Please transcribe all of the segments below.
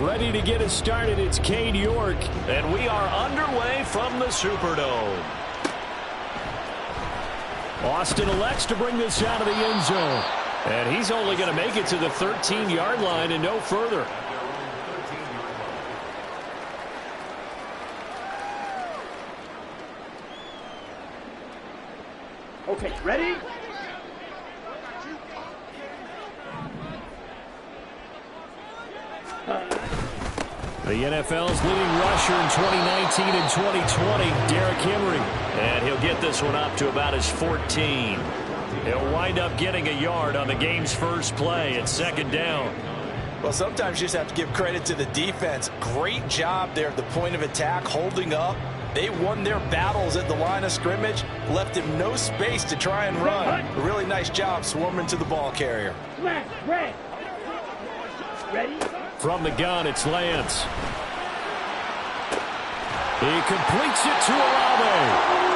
Ready to get us started, it's Cade York. And we are underway from the Superdome. Austin elects to bring this out of the end zone. And he's only going to make it to the 13-yard line and no further. Okay, ready? The NFL's leading rusher in 2019 and 2020, Derrick Henry. And he'll get this one up to about his 14. He'll wind up getting a yard on the game's first play at second down. Well, sometimes you just have to give credit to the defense. Great job there at the point of attack, holding up. They won their battles at the line of scrimmage, left him no space to try and run. A really nice job swarming to the ball carrier. Ready? From the gun, it's Lance. He completes it to Olave.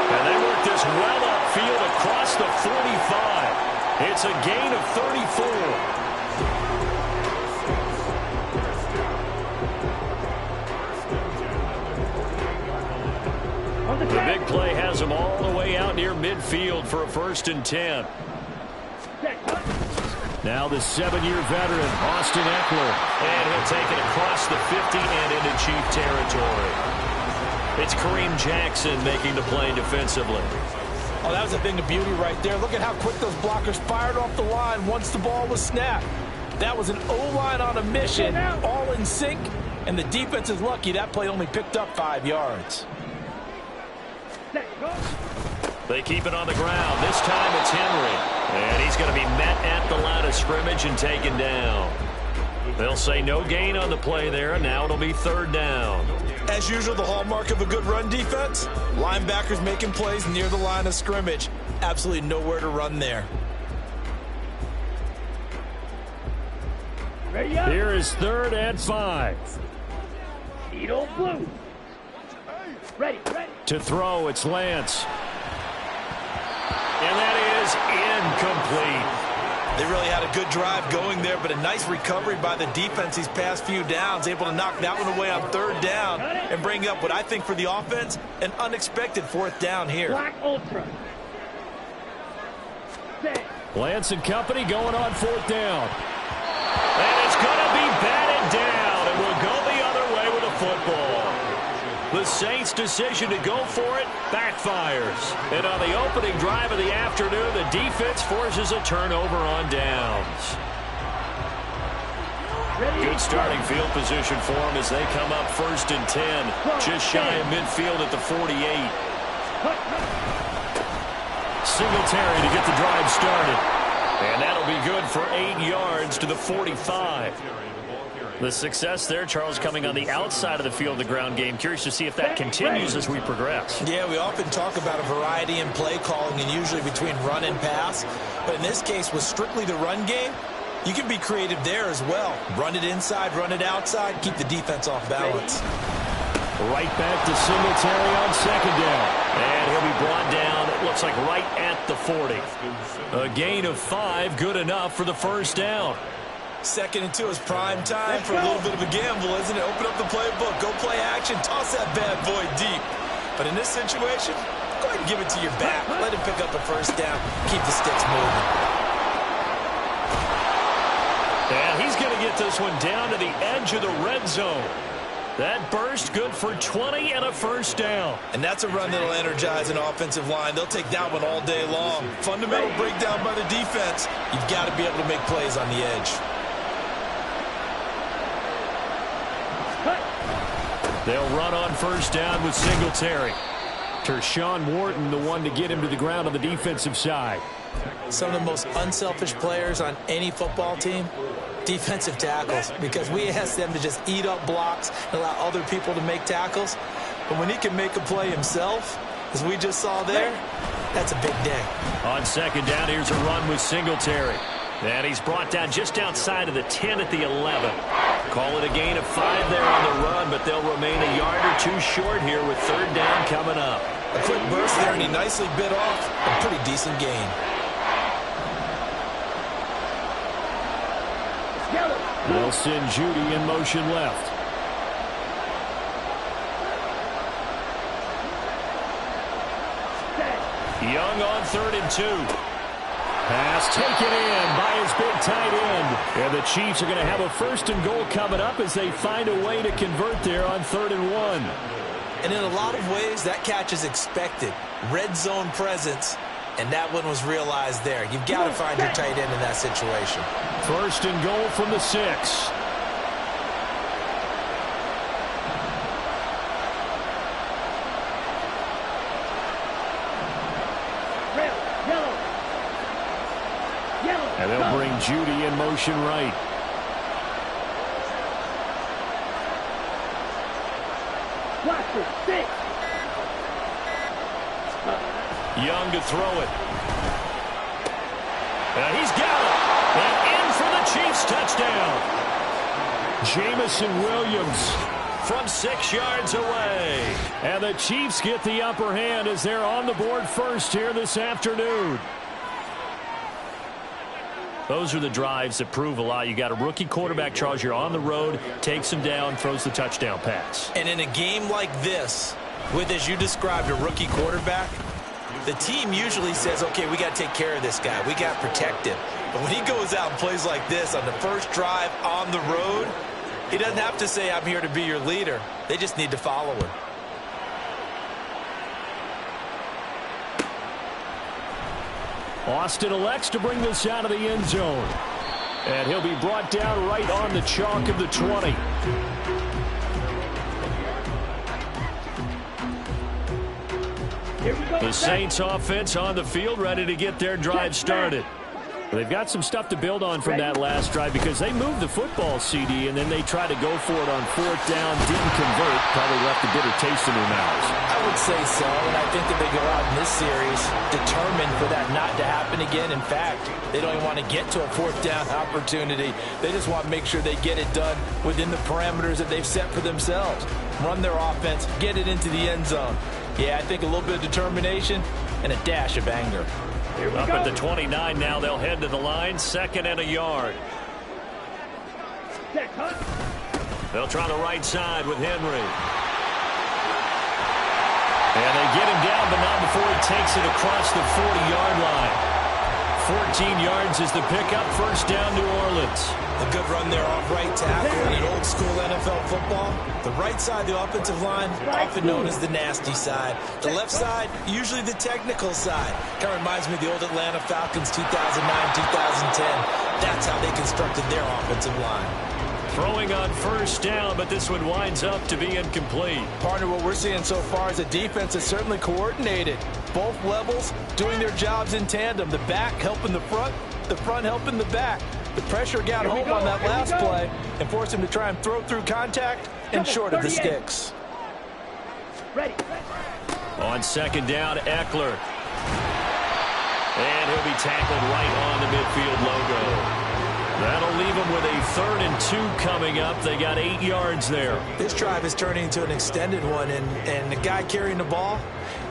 And they work this well upfield across the 45. It's a gain of 34. The big play has him all the way out near midfield for a 1st and 10. Now the 7-year veteran, Austin Eckler. And he'll take it across the 50 and into Chief territory. It's Kareem Jackson making the play defensively. Oh, that was a thing of beauty right there. Look at how quick those blockers fired off the line once the ball was snapped. That was an O-line on a mission, all in sync, and the defense is lucky that play only picked up 5 yards. They keep it on the ground. This time it's Henry. And he's going to be met at the line of scrimmage and taken down. They'll say no gain on the play there, and now it'll be 3rd down. As usual, the hallmark of a good run defense, linebackers making plays near the line of scrimmage. Absolutely nowhere to run there. Here is 3rd and 5. Eat old blue. Ready. To throw, it's Lance. And that is incomplete. They really had a good drive going there, but a nice recovery by the defense these past few downs, able to knock that one away on 3rd down and bring up what I think for the offense, an unexpected 4th down here. Black Ultra. Lance and company going on 4th down. And it's going to be batted down, and we'll go the other way with a football. The Saints' decision to go for it backfires. And on the opening drive of the afternoon, the defense forces a turnover on downs. Good starting field position for them as they come up 1st and 10. Just shy of midfield at the 48. Singletary to get the drive started. And that'll be good for 8 yards to the 45. The success there, Charles, coming on the outside of the field, the ground game. Curious to see if that continues as we progress. Yeah, we often talk about a variety in play calling and usually between run and pass. But in this case, with strictly the run game, you can be creative there as well. Run it inside, run it outside, keep the defense off balance. Right back to Singletary on 2nd down. And he'll be brought down, it looks like right at the 40. A gain of 5, good enough for the 1st down. 2nd and 2 is prime time for a little bit of a gamble, isn't it? Open up the playbook, go play action, toss that bad boy deep. But in this situation, go ahead and give it to your back. Let him pick up the 1st down. Keep the sticks moving. And he's going to get this one down to the edge of the red zone. That burst good for 20 and a 1st down. And that's a run that'll energize an offensive line. They'll take that one all day long. Fundamental breakdown by the defense. You've got to be able to make plays on the edge. They'll run on 1st down with Singletary. Tershawn Wharton, the one to get him to the ground on the defensive side. Some of the most unselfish players on any football team, defensive tackles, because we ask them to just eat up blocks and allow other people to make tackles. But when he can make a play himself, as we just saw there, that's a big day. On 2nd down, here's a run with Singletary. And he's brought down just outside of the 10 at the 11. Call it a gain of 5 there on the run, but they'll remain a yard or 2 short here with 3rd down coming up. A quick burst there, and he nicely bit off a pretty decent gain. They'll send Judy in motion left. Young on 3rd and 2. Pass taken in by his big tight end. And the Chiefs are going to have a 1st and goal coming up as they find a way to convert there on 3rd and 1. And in a lot of ways, that catch is expected. Red zone presence, and that one was realized there. You've got to find your tight end in that situation. 1st and goal from the 6. And they'll bring Judy in motion right. Young to throw it. He's got it. And in for the Chiefs touchdown. Jamison Williams from 6 yards away. And the Chiefs get the upper hand as they're on the board first here this afternoon. Those are the drives that prove a lot. You got a rookie quarterback, Charles. You're on the road, takes him down, throws the touchdown pass. And in a game like this, with, as you described, a rookie quarterback, the team usually says, okay, we got to take care of this guy. We got to protect him. But when he goes out and plays like this on the first drive on the road, he doesn't have to say, I'm here to be your leader. They just need to follow him. Austin elects to bring this out of the end zone. And he'll be brought down right on the chalk of the 20. The Saints offense on the field, ready to get their drive started. They've got some stuff to build on from that last drive because they moved the football, CD, and then they tried to go for it on 4th down, didn't convert, probably left a bitter taste in their mouths. I would say so, and I think that they go out in this series determined for that not to happen again. In fact, they don't even want to get to a 4th down opportunity. They just want to make sure they get it done within the parameters that they've set for themselves. Run their offense, get it into the end zone. Yeah, I think a little bit of determination and a dash of anger. Up at the 29 now, they'll head to the line, 2nd and a yard. They'll try the right side with Henry. And they get him down, but not before he takes it across the 40-yard line. 14 yards is the pickup, 1st down, New Orleans. A good run there off right tackle in an old-school NFL football. The right side, the offensive line, often known as the nasty side. The left side, usually the technical side. Kind of reminds me of the old Atlanta Falcons 2009, 2010. That's how they constructed their offensive line. Throwing on 1st down, but this one winds up to be incomplete. Partner, what we're seeing so far is a defense that's certainly coordinated. Both levels doing their jobs in tandem. The back helping the front helping the back. The pressure got home on that last play and forced him to try and throw through contact and short of the sticks. Ready. On 2nd down, Eckler. And he'll be tackled right on the midfield logo. That'll leave them with a 3rd and 2 coming up. They got 8 yards there. This drive is turning into an extended one, and the guy carrying the ball,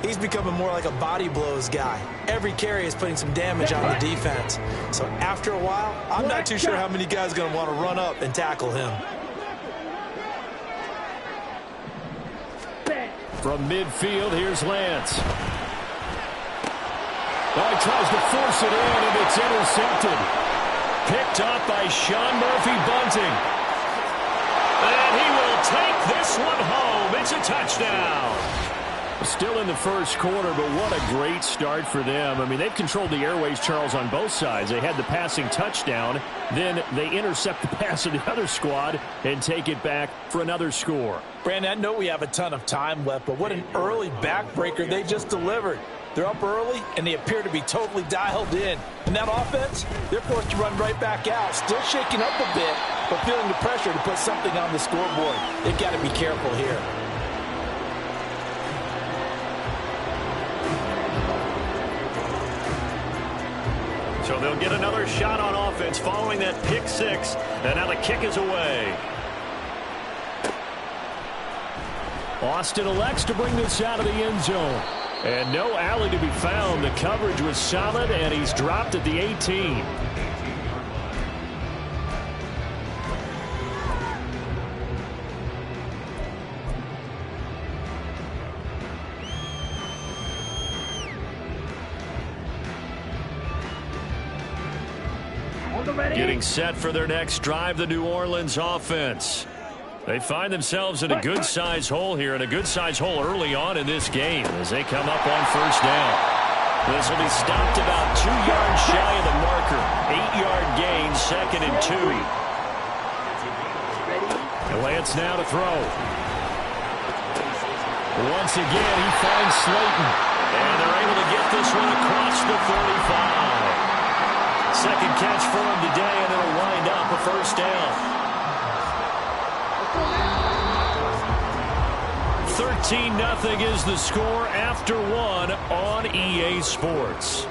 he's becoming more like a body blows guy. Every carry is putting some damage on the defense. So after a while, I'm not too sure how many guys are going to want to run up and tackle him. From midfield, here's Lance. Oh, he tries to force it in, and it's intercepted. Picked up by Sean Murphy-Bunting. And he will take this one home. It's a touchdown. Still in the 1st quarter, but what a great start for them. I mean, they've controlled the airways, Charles, on both sides. They had the passing touchdown. Then they intercept the pass of the other squad and take it back for another score. Brandon, I know we have a ton of time left, but what an early backbreaker they just delivered. They're up early, and they appear to be totally dialed in. And that offense, they're forced to run right back out, still shaking up a bit, but feeling the pressure to put something on the scoreboard. They've got to be careful here. So they'll get another shot on offense following that pick 6, and now the kick is away. Austin elects to bring this out of the end zone. And no alley to be found. The coverage was solid, and he's dropped at the 18. Getting set for their next drive, the New Orleans offense. They find themselves in a good-sized hole here, and a good-sized hole early on in this game as they come up on first down. This will be stopped about 2 yards shy of the marker. 8-yard gain, 2nd and 2. And Lance now to throw. Once again, he finds Slayton. And they're able to get this one across the 35. Second catch for him today, and it'll wind up a first down. 13-0 is the score after 1 on EA Sports.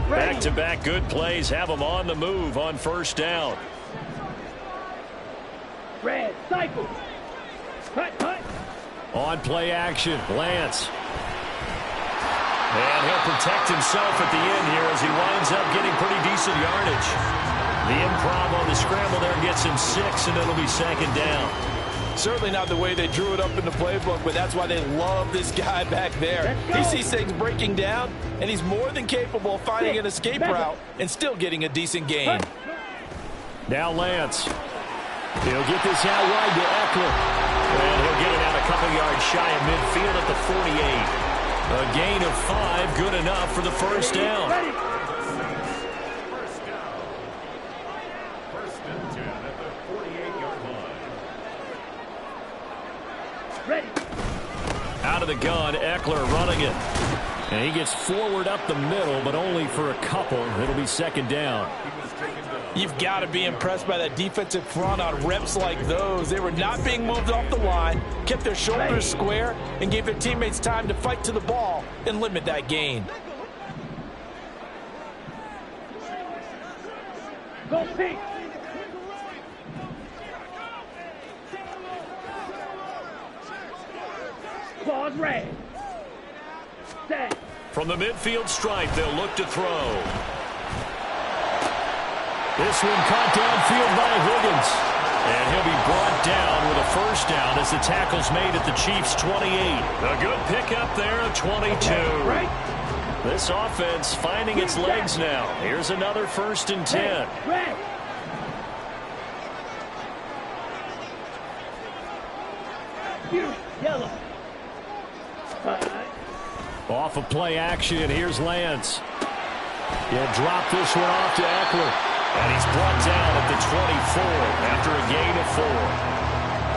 Back-to-back good plays have them on the move on first down. Red, cycle. Cut. On play action, Lance. And he'll protect himself at the end here as he winds up getting pretty decent yardage. The improv on the scramble there gets him 6, and it'll be 2nd down. Certainly not the way they drew it up in the playbook, but that's why they love this guy back there. He sees things breaking down, and he's more than capable of finding an escape route and still getting a decent gain. Now Lance. He'll get this out wide to Eckler. And he'll get it out a couple yards shy of midfield at the 48. A gain of 5, good enough for the first down. Out of the gun, Eckler running it. And he gets forward up the middle, but only for a couple. It'll be 2nd down. You've got to be impressed by that defensive front on reps like those. They were not being moved off the line, kept their shoulders square, and gave their teammates time to fight to the ball and limit that gain. Go pink. Claws red. Set. From the midfield stripe, they'll look to throw. This one caught downfield by Higgins. And he'll be brought down with a first down as the tackle's made at the Chiefs' 28. A good pickup there at 22. Right. This offense finding its legs now. Here's another 1st and 10. Red. Yellow. Off of play action, here's Lance. He'll drop this one off to Eckler. And he's brought down at the 24 after a gain of 4.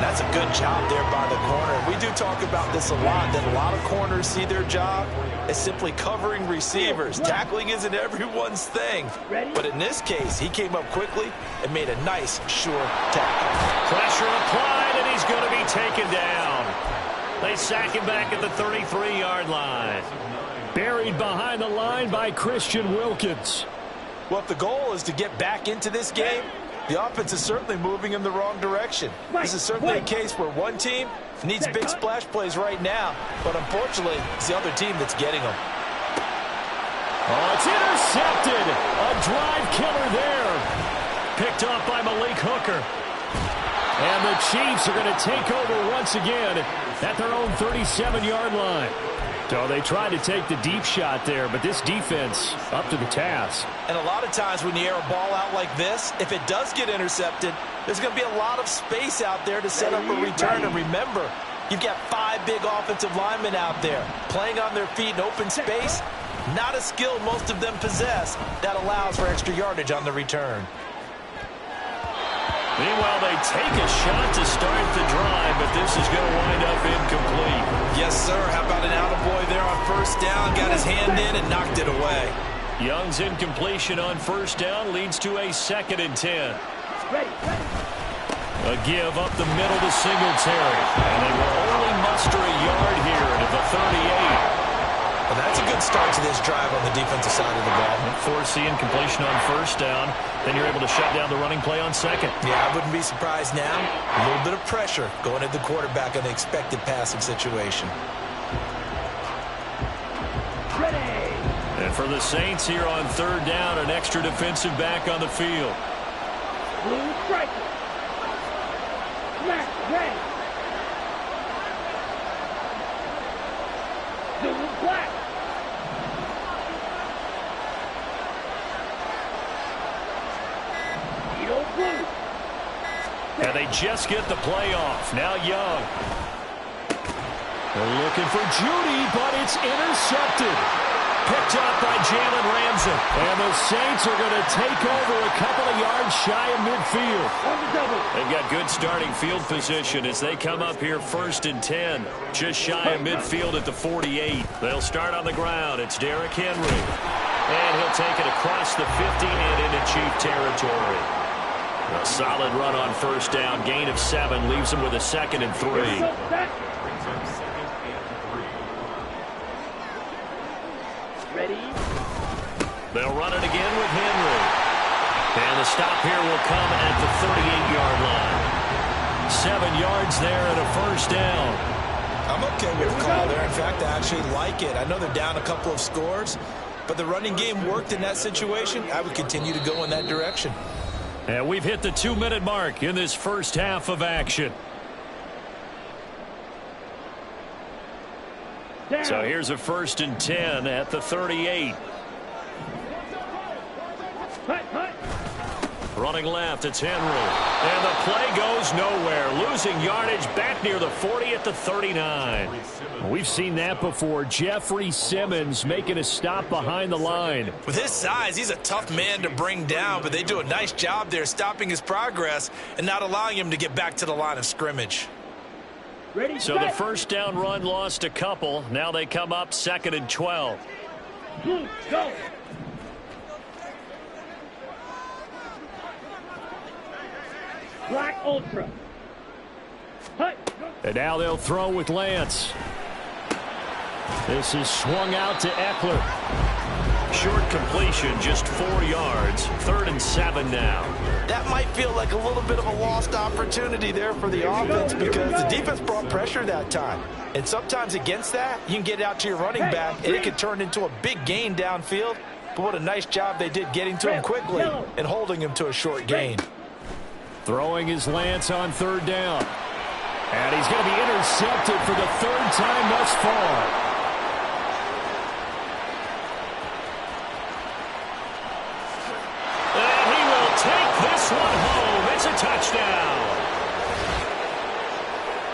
That's a good job there by the corner. We do talk about this a lot, that a lot of corners see their job as simply covering receivers. Tackling isn't everyone's thing. But in this case, he came up quickly and made a nice, sure tackle. Pressure applied, and he's going to be taken down. They sack him back at the 33-yard line. Buried behind the line by Christian Wilkins. Well, if the goal is to get back into this game, the offense is certainly moving in the wrong direction. This is certainly a case where one team needs big splash plays right now, but unfortunately, it's the other team that's getting them. Oh, it's intercepted. A drive killer there. Picked off by Malik Hooker. And the Chiefs are going to take over once again at their own 37-yard line. So they tried to take the deep shot there, but this defense up to the task. And a lot of times when you air a ball out like this, if it does get intercepted, there's going to be a lot of space out there to set up a return. And remember, you've got 5 big offensive linemen out there playing on their feet in open space. Not a skill most of them possess that allows for extra yardage on the return. Meanwhile, they take a shot to start the drive, but this is going to wind up incomplete. Yes, sir. How about an attaboy there on first down? Got his hand in and knocked it away. Young's incompletion on first down leads to a 2nd and 10. A give up the middle to Singletary. And they will only muster a yard here at the 38. Well, that's a good start to this drive on the defensive side of the ball. Forcing completion on first down. Then you're able to shut down the running play on second. Yeah, I wouldn't be surprised now. A little bit of pressure going at the quarterback in the expected passing situation. Ready. And for the Saints here on third down, an extra defensive back on the field. Blue striker. Smack. Red. Blue black. Yellow blue. And they just get the play off. Now Young. They're looking for Judy, but it's intercepted. Picked up by Jalen Ramsey. And the Saints are going to take over a couple of yards shy of midfield. On the double. They've got good starting field position as they come up here 1st and 10. Just shy of midfield at the 48. They'll start on the ground. It's Derrick Henry. And he'll take it across the 50 and into Chief territory. A solid run on first down. Gain of 7 leaves him with a 2nd and 3. Ready. They'll run it again with Henry. And the stop here will come at the 38-yard line. 7 yards there and a first down. I'm okay with the call there. In fact, I actually like it. I know they're down a couple of scores, but the running game worked in that situation. I would continue to go in that direction. And we've hit the 2-minute mark in this first half of action. So here's a 1st and 10 at the 38. Running left, it's Henry. And the play goes nowhere. Losing yardage back near the 40 at the 39. We've seen that before. Jeffrey Simmons making a stop behind the line. With his size, he's a tough man to bring down, but they do a nice job there stopping his progress and not allowing him to get back to the line of scrimmage. Ready, so the first down run lost a couple. Now they come up 2nd and 12. Blue, go. Black Ultra. Hut. And now they'll throw with Lance. This is swung out to Eckler. Short completion, just 4 yards. 3rd and 7 now. That might feel like a little bit of a lost opportunity there for the offense because the defense brought pressure that time. And sometimes against that, you can get out to your running back, and it can turn into a big gain downfield. But what a nice job they did getting to him quickly and holding him to a short gain. Throwing is Lance on 3rd down. And he's going to be intercepted for the 3rd time thus far. Take this one home. It's a touchdown.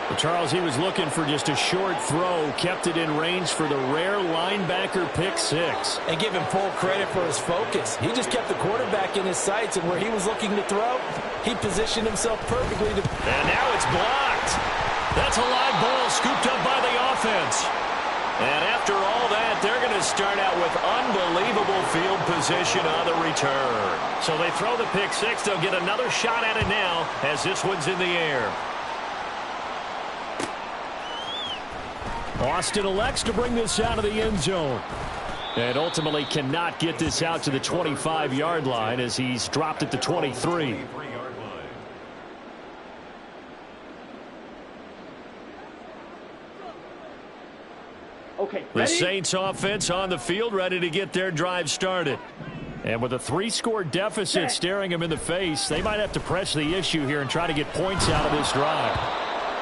Well, Charles, he was looking for just a short throw, kept it in range for the rare linebacker pick 6. And give him full credit for his focus. He just kept the quarterback in his sights, and where he was looking to throw, he positioned himself perfectly to... And now it's blocked. That's a live ball scooped up by the offense. And after all that, they're going to start out with unbelievable field position on the return. So they throw the pick 6. They'll get another shot at it now as this one's in the air. Austin elects to bring this out of the end zone. And ultimately cannot get this out to the 25-yard line as he's dropped at the 23. Okay, the ready? Saints offense on the field, ready to get their drive started. And with a 3-score deficit staring them in the face, they might have to press the issue here and try to get points out of this drive.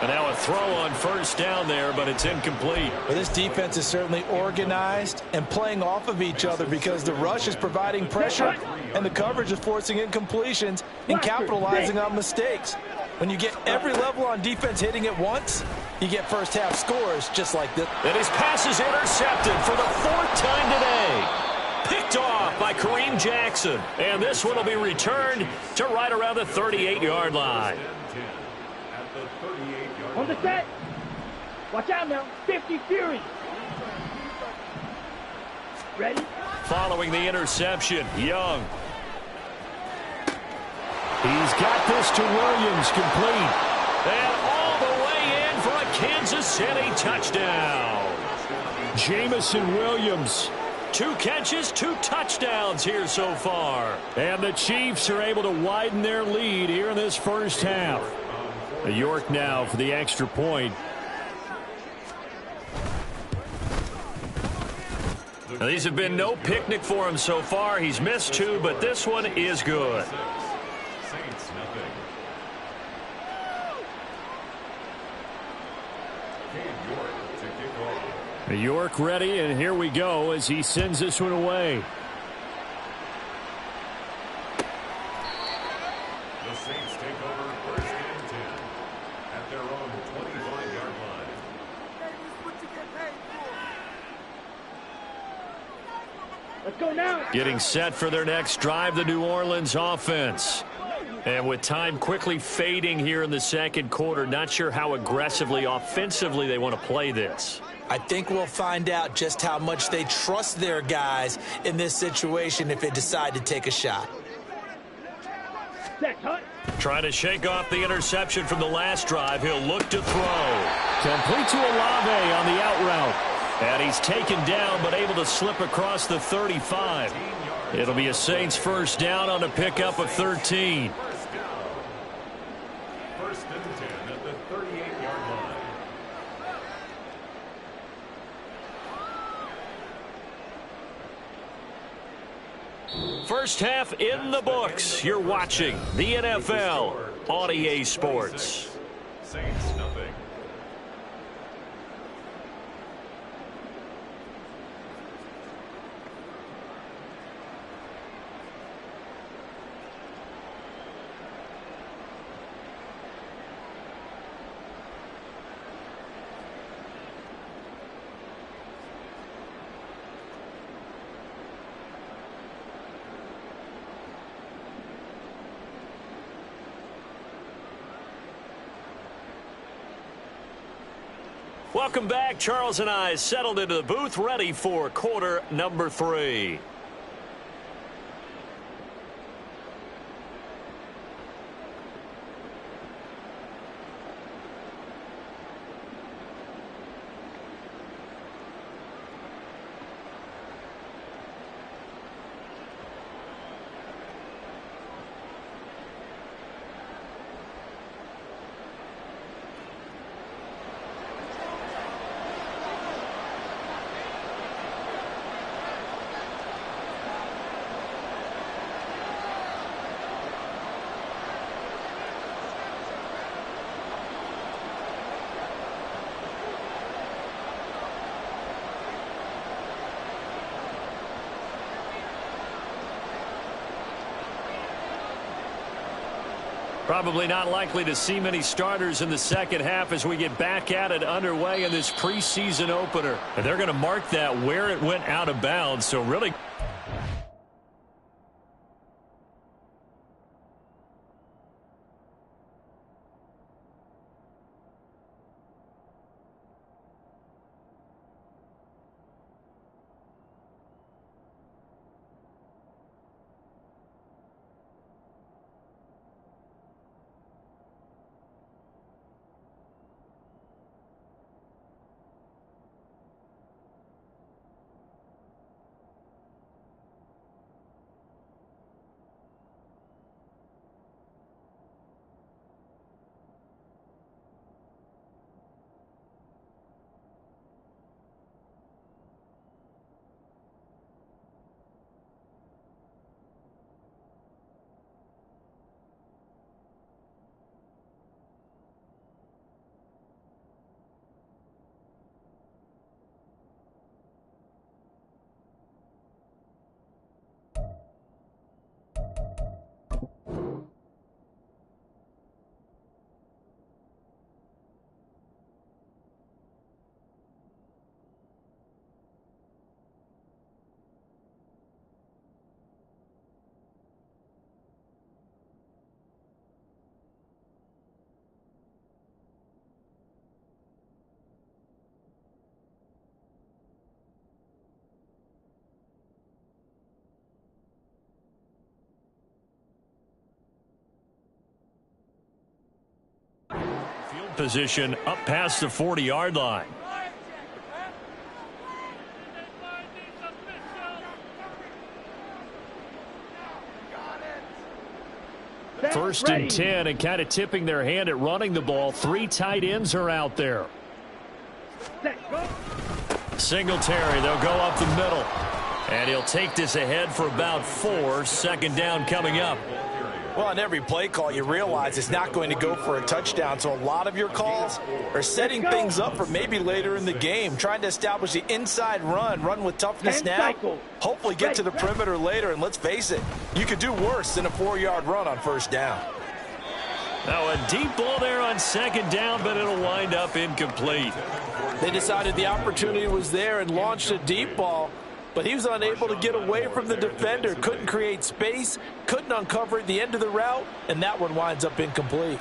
And now a throw on first down there, but it's incomplete. Well, this defense is certainly organized and playing off of each other because the rush is providing pressure and the coverage is forcing incompletions and capitalizing on mistakes. When you get every level on defense hitting at once, you get first half scores just like this. And his pass is intercepted for the 4th time today. Picked off by Kareem Jackson. And this one will be returned to right around the 38-yard line. On the set. Watch out now. 50 Fury. Ready? Following the interception, Young. He's got this to Williams, complete. And all the way in for a Kansas City touchdown. Jamison Williams. 2 catches, 2 touchdowns here so far. And the Chiefs are able to widen their lead here in this first half. York now for the extra point. Now, these have been no picnic for him so far. He's missed 2, but this one is good. York ready, and here we go as he sends this one away. The Saints take over 1st and 10 at their own 25-yard line. Let's go now. Getting set for their next drive, the New Orleans offense. And with time quickly fading here in the second quarter, not sure how aggressively, offensively they want to play this. I think we'll find out just how much they trust their guys in this situation if they decide to take a shot. Set, cut. Trying to shake off the interception from the last drive. He'll look to throw. Complete to Olave on the out route. And he's taken down but able to slip across the 35. It'll be a Saints first down on a pickup of 13. 1st and 10 at the 38-yard line. First half in the books. You're watching the NFL on EA Sports. Saints nothing. Welcome back. Charles and I settled into the booth, ready for quarter number 3. Probably not likely to see many starters in the second half as we get back at it underway in this preseason opener. And they're going to mark that where it went out of bounds, so really... Field position up past the 40-yard line. First and 10, and kind of tipping their hand at running the ball. 3 tight ends are out there. Singletary, they'll go up the middle. And he'll take this ahead for about 4. Second down coming up. Well, on every play call, you realize it's not going to go for a touchdown. So a lot of your calls are setting things up for maybe later in the game, trying to establish the inside run with toughness now. Hopefully get to the perimeter later, and let's face it, you could do worse than a 4-yard run on first down. Now a deep ball there on second down, but it'll wind up incomplete. They decided the opportunity was there and launched a deep ball, but he was unable to get away from the defender, couldn't create space, couldn't uncover at the end of the route, and that one winds up incomplete.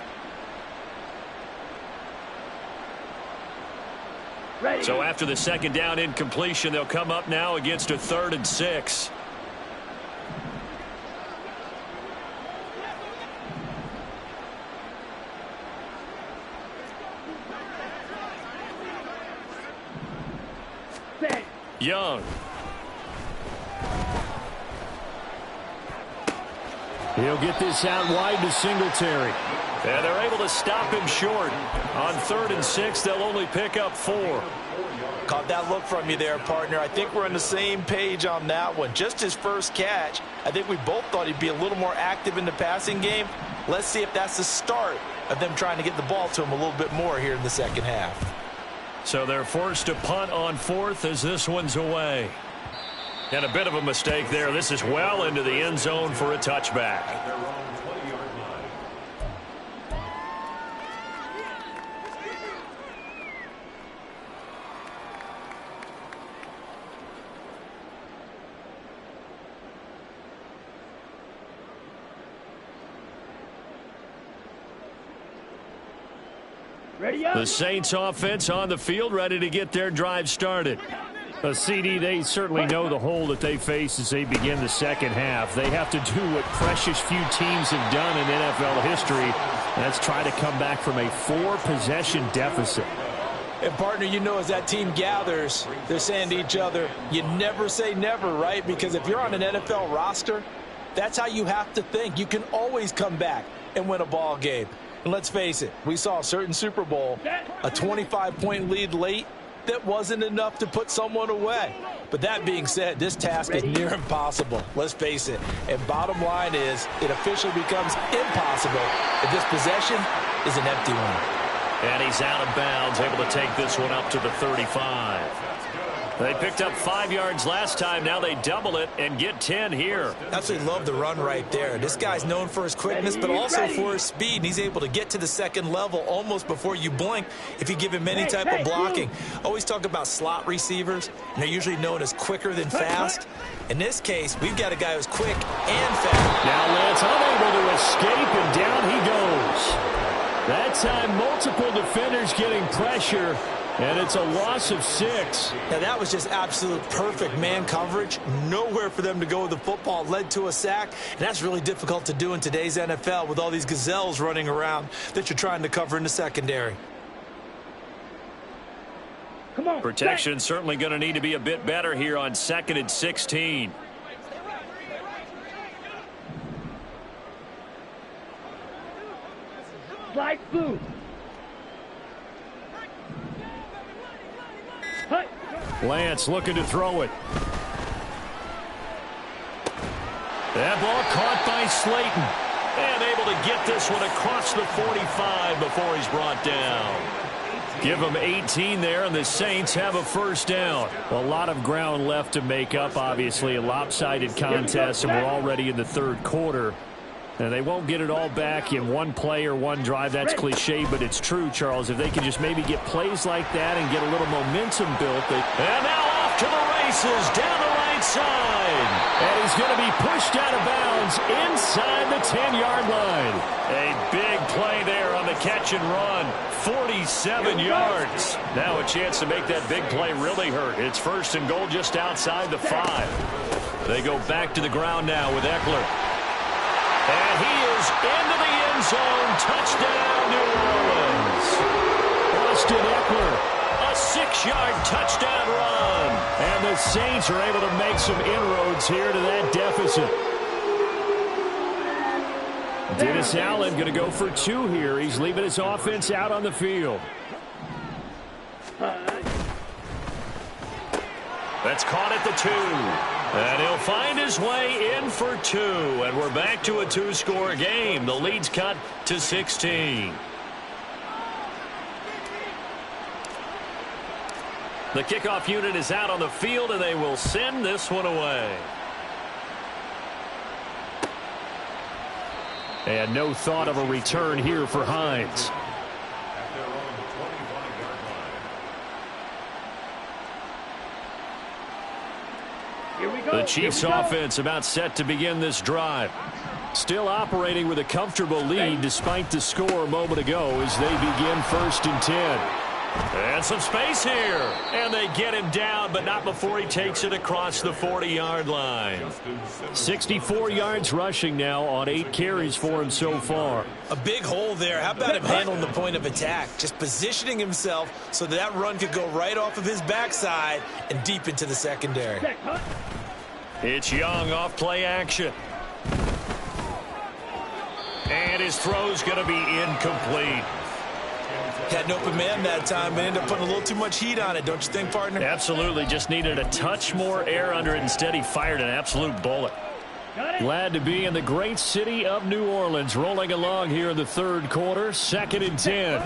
So after the second down incompletion, they'll come up now against a 3rd and 6. Young. He'll get this out wide to Singletary. And they're able to stop him short. On 3rd and 6, they'll only pick up 4. Caught that look from you there, partner. I think we're on the same page on that one. Just his first catch. I think we both thought he'd be a little more active in the passing game. Let's see if that's the start of them trying to get the ball to him a little bit more here in the second half. So they're forced to punt on 4th as this one's away. And a bit of a mistake there. This is well into the end zone for a touchback. The Saints offense on the field, ready to get their drive started. CD, they certainly know the hole that they face as they begin the second half. They have to do what precious few teams have done in NFL history, and that's try to come back from a 4-possession deficit. And, partner, you know, as that team gathers, they're saying to each other, you never say never, right? Because if you're on an NFL roster, that's how you have to think. You can always come back and win a ball game. And let's face it, we saw a certain Super Bowl, a 25-point lead late, that wasn't enough to put someone away. But that being said, this task is near impossible. Let's face it. And bottom line is, it officially becomes impossible if this possession is an empty one. And he's out of bounds, able to take this one up to the 35. They picked up 5 yards last time. Now they double it and get 10 here. Absolutely love the run right there. This guy's known for his quickness, but also for his speed. And he's able to get to the second level almost before you blink if you give him any type of blocking. Always talk about slot receivers, and they're usually known as quicker than fast. In this case, we've got a guy who's quick and fast. Now Lance unable to escape, and down he goes. That time, multiple defenders getting pressure. And it's a loss of 6. Now, that was just absolute perfect man coverage. Nowhere for them to go with the football. Led to a sack. And that's really difficult to do in today's NFL with all these gazelles running around that you're trying to cover in the secondary. Come on. Protection certainly going to need to be a bit better here on 2nd and 16. Slide blue. Lance looking to throw it. That ball caught by Slayton. And able to get this one across the 45 before he's brought down. Give them 18 there, and the Saints have a first down. Well, a lot of ground left to make up, obviously. A lopsided contest, and we're already in the 3rd quarter. And they won't get it all back in one play or one drive. That's cliche, but it's true, Charles. If they can just maybe get plays like that and get a little momentum built. And now off to the races down the right side. And he's going to be pushed out of bounds inside the 10-yard line. A big play there on the catch and run. 47 yards. Now a chance to make that big play really hurt. It's 1st and goal just outside the 5. They go back to the ground now with Eckler. And he is into the end zone. Touchdown, New Orleans. Austin Eckler, a 6-yard touchdown run. And the Saints are able to make some inroads here to that deficit. Dennis Allen going to go for 2 here. He's leaving his offense out on the field. That's caught at the 2. And he'll find his way in for 2. And we're back to a 2-score game. The lead's cut to 16. The kickoff unit is out on the field, and they will send this one away. And no thought of a return here for Hines. At their own 25-yard line. Here we go. The Chiefs offense about set to begin this drive. Still operating with a comfortable lead despite the score a moment ago as they begin 1st and 10. And some space here. And they get him down, but not before he takes it across the 40-yard line. 64 yards rushing now on 8 carries for him so far. A big hole there. How about him handling the point of attack? Just positioning himself so that run could go right off of his backside and deep into the secondary. It's Young off play action. And his throw's going to be incomplete. Had an open man that time, but ended up putting a little too much heat on it, don't you think, partner? Absolutely. Just needed a touch more air under it. Instead, he fired an absolute bullet. Glad to be in the great city of New Orleans, rolling along here in the 3rd quarter. 2nd and 10.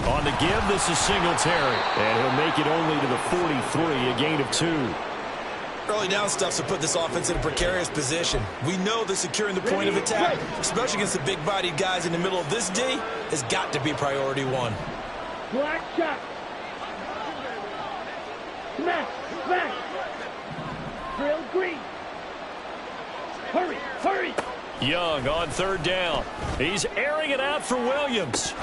On the give, this is Singletary. And he'll make it only to the 43, a gain of 2. Early down stuffs will put this offense in a precarious position. We know that securing the point of attack, especially against the big-bodied guys in the middle of this D, has got to be priority 1. Black shot. Smash. Smash. Drill green. Hurry. Hurry. Young on 3rd down. He's airing it out for Williams.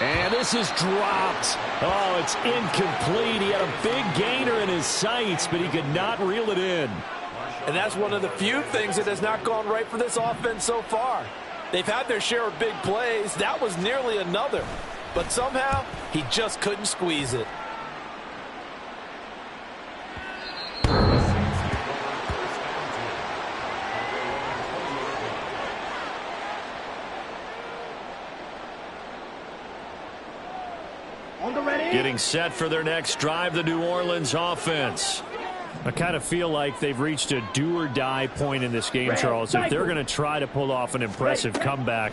And this is dropped. Oh, it's incomplete. He had a big gainer in his sights, but he could not reel it in. And that's one of the few things that has not gone right for this offense so far. They've had their share of big plays. That was nearly another. But somehow, he just couldn't squeeze it. Getting set for their next drive, the New Orleans offense. I kind of feel like they've reached a do-or-die point in this game, Charles. If they're going to try to pull off an impressive comeback,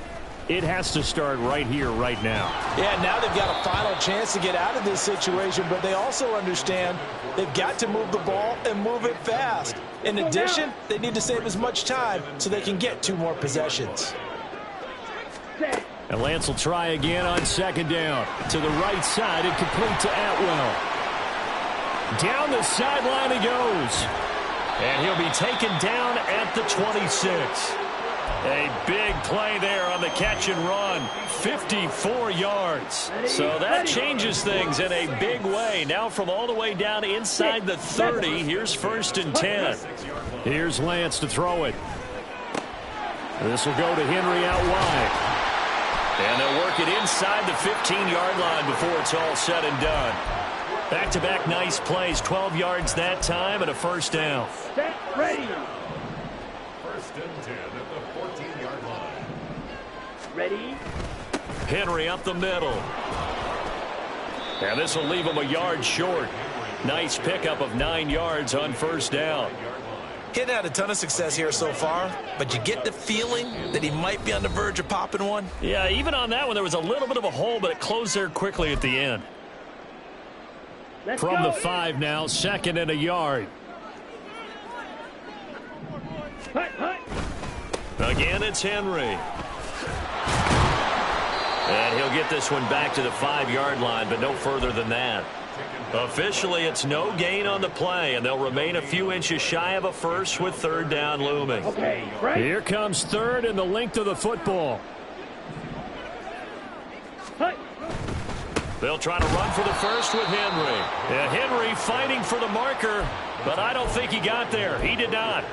it has to start right here, right now. Yeah, now they've got a final chance to get out of this situation, but they also understand they've got to move the ball and move it fast. In addition, they need to save as much time so they can get 2 more possessions. And Lance will try again on 2nd down. To the right side and complete to Atwell. Down the sideline he goes. And he'll be taken down at the 26. A big play there on the catch and run. 54 yards. So that changes things in a big way. Now from all the way down inside the 30, here's 1st and 10. Here's Lance to throw it. This will go to Henry out wide. And they'll work it inside the 15-yard line before it's all said and done. Back-to-back nice plays. 12 yards that time and a 1st down. Set, ready. 1st and 10 at the 14-yard line. Ready. Henry up the middle. And this will leave him a yard short. Nice pickup of 9 yards on 1st down. Hitting had a ton of success here so far, but you get the feeling that he might be on the verge of popping one. Yeah, even on that one, there was a little bit of a hole, but it closed there quickly at the end. From the 5 now, 2nd and a yard. Again, it's Henry. And he'll get this one back to the 5-yard line, but no further than that. Officially, it's no gain on the play, and they'll remain a few inches shy of a 1st with 3rd down looming. Okay, right. Here comes 3rd and the length of the football. They'll try to run for the 1st with Henry. And Henry fighting for the marker, but I don't think he got there. He did not.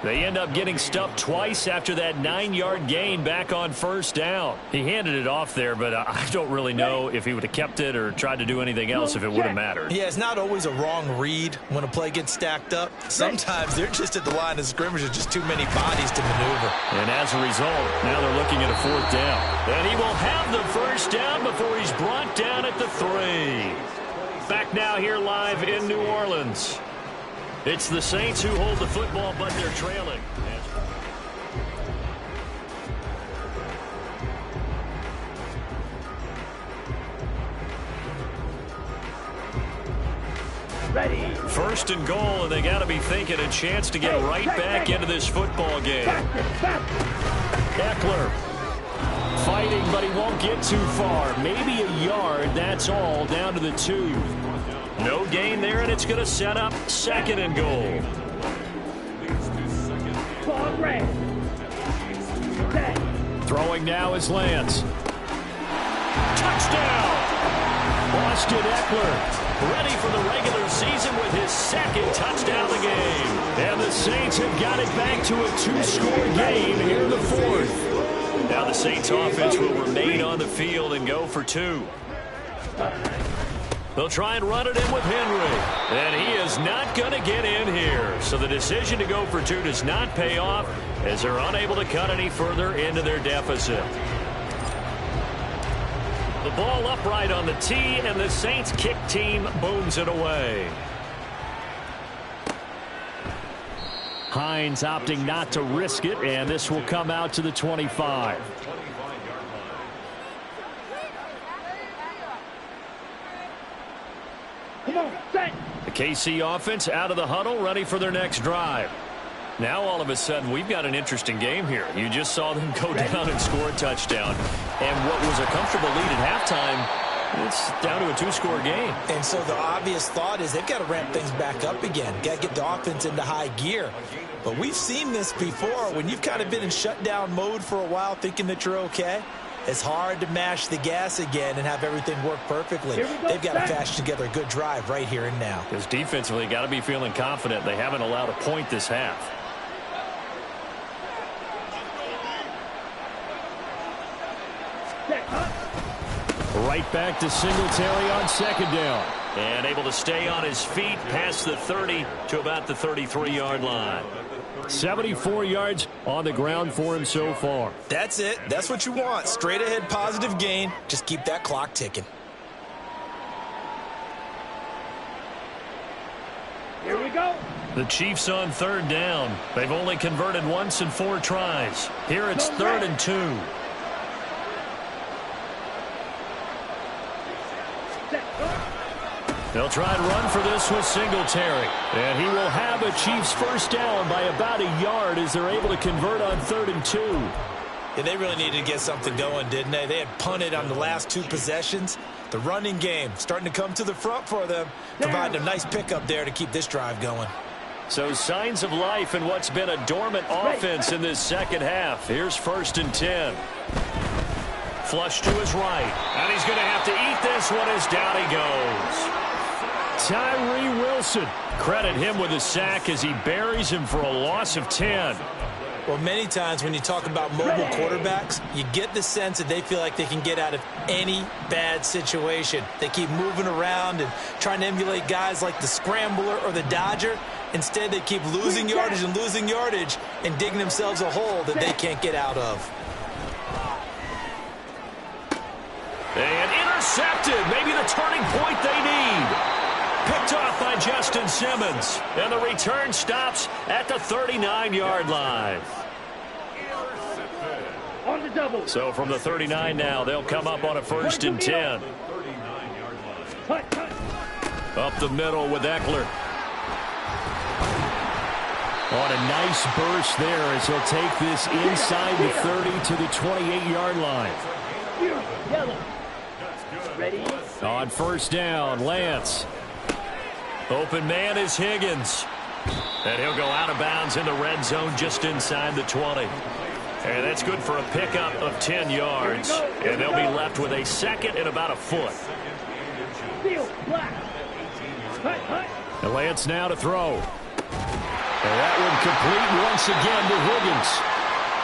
They end up getting stuffed twice after that 9-yard gain back on first down. He handed it off there, but I don't really know if he would have kept it or tried to do anything else if it would have mattered. Yeah, it's not always a wrong read when a play gets stacked up. Sometimes they're just at the line of scrimmage. There's just too many bodies to maneuver. And as a result, now they're looking at a 4th down. And he will have the first down before he's brought down at the 3. Back now here live in New Orleans. It's the Saints who hold the football, but they're trailing. Ready. 1st and goal, and they got to be thinking a chance to get right back into this football game. Eckler fighting, but he won't get too far. Maybe a yard, that's all, down to the 2. No gain there, and it's going to set up 2nd and goal. Throwing now is Lance. Touchdown! Austin Eckler, ready for the regular season with his 2nd touchdown of the game. And the Saints have got it back to a 2-score game here in the 4th. Now the Saints offense will remain on the field and go for 2. They'll try and run it in with Henry. And he is not going to get in here. So the decision to go for 2 does not pay off as they're unable to cut any further into their deficit. The ball upright on the tee, and the Saints kick team booms it away. Hines opting not to risk it, and this will come out to the 25. Come on, set. The KC offense out of the huddle, ready for their next drive. Now all of a sudden we've got an interesting game here. You just saw them go down and score a touchdown. And what was a comfortable lead at halftime, it's down to a 2-score game. And so the obvious thought is they've got to ramp things back up again. Got to get the offense into high gear. But we've seen this before. When you've kind of been in shutdown mode for a while thinking that you're okay, it's hard to mash the gas again and have everything work perfectly. They've got to fashion together a good drive right here and now. Because defensively, got to be feeling confident. They haven't allowed a point this half. Right back to Singletary on 2nd down. And able to stay on his feet past the 30 to about the 33-yard line. 74 yards on the ground for him so far. That's it. That's what you want. Straight ahead positive gain. Just keep that clock ticking. Here we go. The Chiefs on 3rd down. They've only converted once in 4 tries. Here it's 3rd and 2. They'll try and run for this with Singletary. And he will have a Chiefs 1st down by about a yard as they're able to convert on 3rd and 2. Yeah, they really needed to get something going, didn't they? They had punted on the last 2 possessions. The running game starting to come to the front for them, providing a nice pickup there to keep this drive going. So signs of life in what's been a dormant offense in this 2nd half. Here's 1st and 10. Flush to his right. And he's going to have to eat this one as down he goes. Tyree Wilson. Credit him with a sack as he buries him for a loss of 10. Well, many times when you talk about mobile quarterbacks, you get the sense that they feel like they can get out of any bad situation. They keep moving around and trying to emulate guys like the Scrambler or the Dodger. Instead, they keep losing yardage and digging themselves a hole that they can't get out of. And intercepted. Maybe the turning point they need. Picked off by Justin Simmons. And the return stops at the 39-yard line. On the double. So from the 39 now, they'll come up on a 1st and 10. Up the middle with Eckler. On a nice burst there as he'll take this inside the 30 to the 28-yard line. Yellow. Ready? On 1st down, Lance. Open man is Higgins. And he'll go out of bounds in the red zone just inside the 20. And that's good for a pickup of 10 yards. And they'll be left with a 2nd and about a foot. Field black. And Lance now to throw. And that one complete once again to Higgins.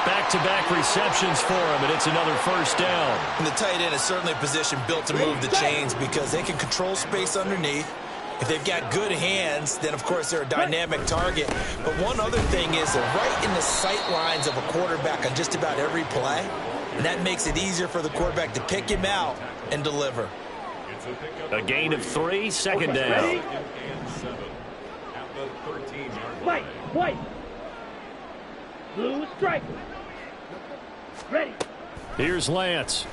Back-to-back receptions for him, and it's another first down. And the tight end is certainly a position built to move the chains because they can control space underneath. If they've got good hands, then, of course, they're a dynamic target. But one other thing is they're right in the sight lines of a quarterback on just about every play, and that makes it easier for the quarterback to pick him out and deliver. A gain of 3, second down. White, white. Blue stripe. Ready. Here's Lance.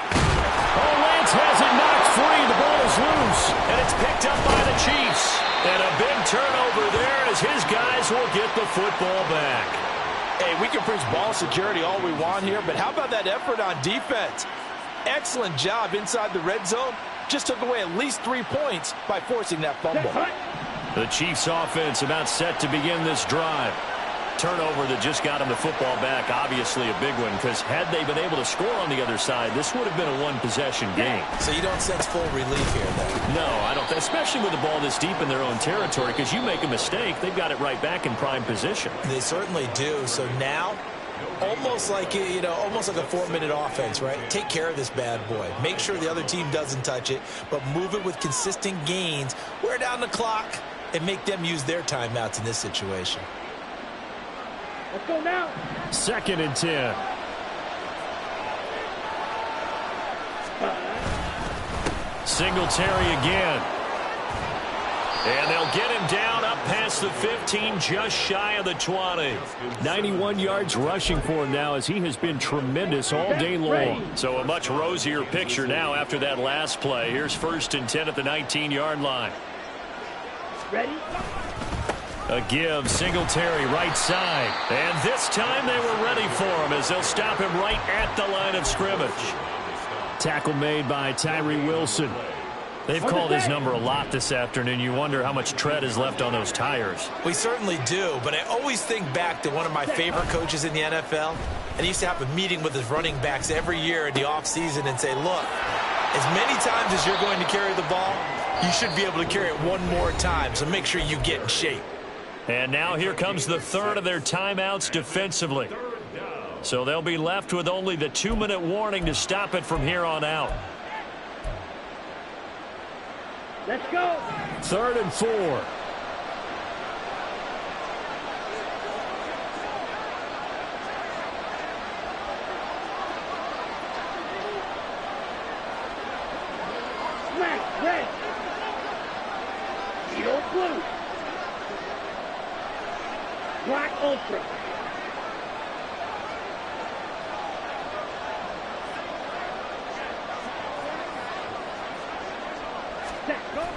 Oh, Lance has it knocked free. The ball is loose, and it's picked up by the Chiefs. And a big turnover there as his guys will get the football back. Hey, we can preach ball security all we want here, but how about that effort on defense? Excellent job inside the red zone. Just took away at least 3 points by forcing that fumble. The Chiefs offense about set to begin this drive. Turnover that just got him the football back, obviously a big one, because had they been able to score on the other side, this would have been a one-possession game. So you don't sense full relief here, then? No, I don't, especially with the ball this deep in their own territory, because you make a mistake, they've got it right back in prime position. They certainly do. So now, almost like a 4-minute offense, right? Take care of this bad boy. Make sure the other team doesn't touch it, but move it with consistent gains. Wear down the clock and make them use their timeouts in this situation. Let's go now. 2nd and 10. Singletary again. And they'll get him down up past the 15, just shy of the 20. 91 yards rushing for him now as he has been tremendous all day long. So a much rosier picture now after that last play. Here's 1st and 10 at the 19-yard line. Ready? A give, Singletary right side. And this time they were ready for him as they'll stop him right at the line of scrimmage. Tackle made by Tyree Wilson. They've called his number a lot this afternoon. You wonder how much tread is left on those tires. We certainly do, but I always think back to one of my favorite coaches in the NFL. And he used to have a meeting with his running backs every year in the offseason and say, look, as many times as you're going to carry the ball, you should be able to carry it one more time, so make sure you get in shape. And now here comes the 3rd of their timeouts defensively. So they'll be left with only the 2-minute warning to stop it from here on out. Let's go. 3rd and 4. Black, red. Yellow, blue. Black ultra.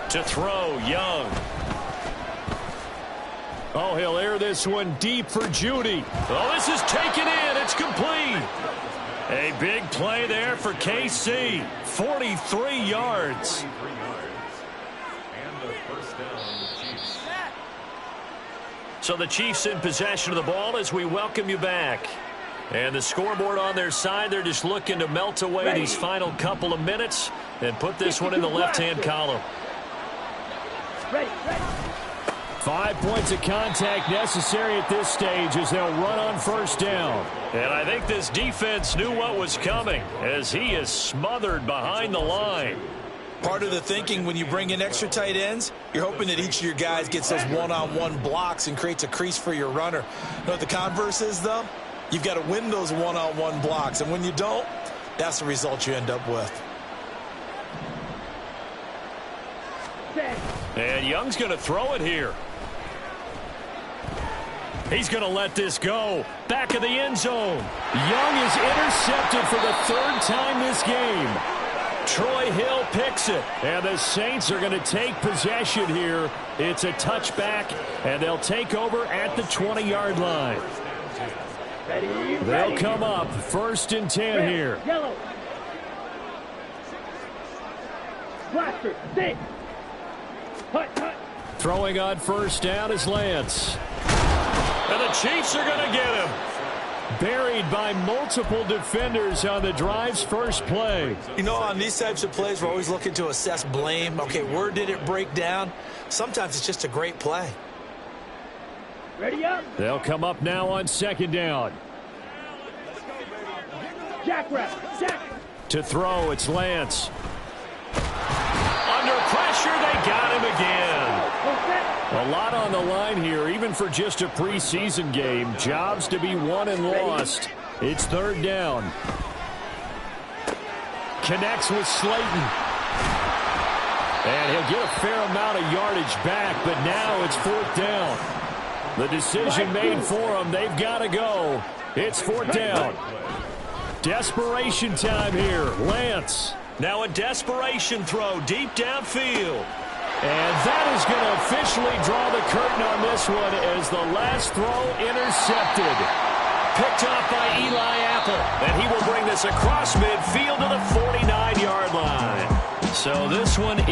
To throw, Young. Oh, he'll air this one deep for Judy. Oh, this is taken in. It's complete. A big play there for KC. 43 yards. So the Chiefs in possession of the ball as we welcome you back. And the scoreboard on their side, they're just looking to melt away these final couple of minutes and put this one in the left-hand column. Ready. 5 points of contact necessary at this stage as they'll run on 1st down. And I think this defense knew what was coming as he is smothered behind the line. Part of the thinking when you bring in extra tight ends, you're hoping that each of your guys gets those one-on-one blocks and creates a crease for your runner. You know what the converse is, though? You've got to win those one-on-one blocks, and when you don't, that's the result you end up with. And Young's going to throw it here. He's going to let this go. Back of the end zone. Young is intercepted for the 3rd time this game. Troy Hill picks it. And the Saints are going to take possession here. It's a touchback, and they'll take over at the 20-yard line. They'll come up 1st and 10 here. Yellow. Blaster, sit. Hut. Throwing on 1st down is Lance. And the Chiefs are going to get him. Buried by multiple defenders on the drive's first play. You know, on these types of plays, we're always looking to assess blame. Okay, where did it break down? Sometimes it's just a great play. Ready up. They'll come up now on second down. Jackrabbit. Jack. To throw, it's Lance. Under pressure, they got him again. A lot on the line here, even for just a preseason game. Jobs to be won and lost. It's third down. Connects with Slayton. And he'll get a fair amount of yardage back, but now it's fourth down. The decision made for him. They've got to go. It's fourth down. Desperation time here. Lance. Now a desperation throw deep downfield. And that is going to officially draw the curtain on this one as the last throw intercepted. Picked off by Eli Apple. And he will bring this across midfield to the 49-yard line. So this one